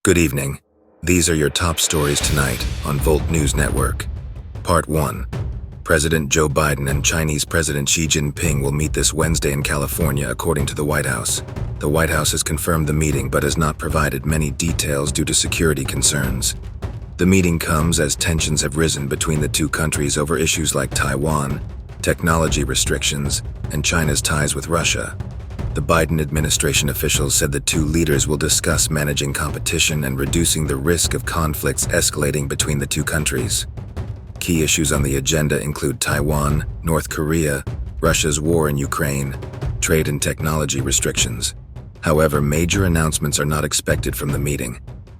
Good evening. These are your top stories tonight on Volt News Network. Part 1. President Joe Biden and Chinese President Xi Jinping will meet this Wednesday in California, according to the White House. The White House has confirmed the meeting but has not provided many details due to security concerns. The meeting comes as tensions have risen between the two countries over issues like Taiwan, technology restrictions, and China's ties with Russia. The Biden administration officials said the two leaders will discuss managing competition and reducing the risk of conflicts escalating between the two countries. Key issues on the agenda include Taiwan, North Korea, Russia's war in Ukraine, trade and technology restrictions. However, major announcements are not expected from the meeting.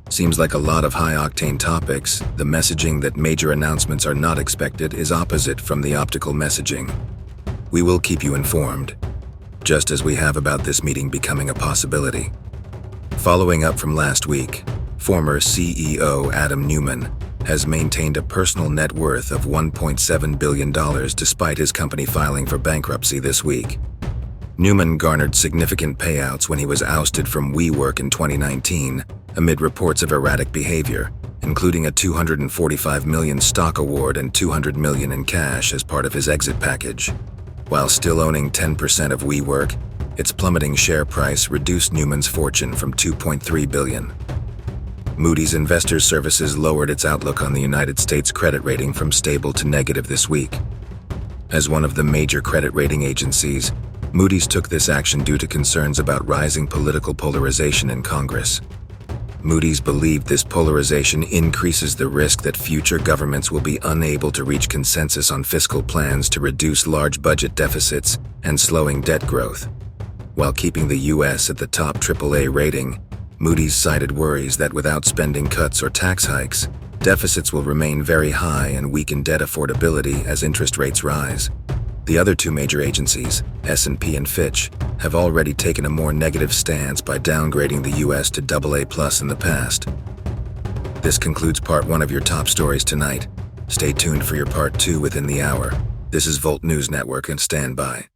Seems like a lot of high-octane topics. The messaging that major announcements are not expected is opposite from the optical messaging. We will keep you informed, just as we have about this meeting becoming a possibility. Following up from last week, former CEO Adam Neumann has maintained a personal net worth of $1.7 billion despite his company filing for bankruptcy this week. Neumann garnered significant payouts when he was ousted from WeWork in 2019 amid reports of erratic behavior, including a $245 million stock award and $200 million in cash as part of his exit package. While still owning 10% of WeWork, its plummeting share price reduced Neumann's fortune from $2.3 billion. Moody's Investors Services lowered its outlook on the United States credit rating from stable to negative this week. As one of the major credit rating agencies, Moody's took this action due to concerns about rising political polarization in Congress. Moody's believed this polarization increases the risk that future governments will be unable to reach consensus on fiscal plans to reduce large budget deficits and slowing debt growth. While keeping the U.S. at the top AAA rating, Moody's cited worries that without spending cuts or tax hikes, deficits will remain very high and weaken debt affordability as interest rates rise. The other two major agencies, S&P and Fitch, have already taken a more negative stance by downgrading the U.S. to AA+ in the past. This concludes part 1 of your top stories tonight. Stay tuned for your part 2 within the hour. This is Volt News Network, and stand by.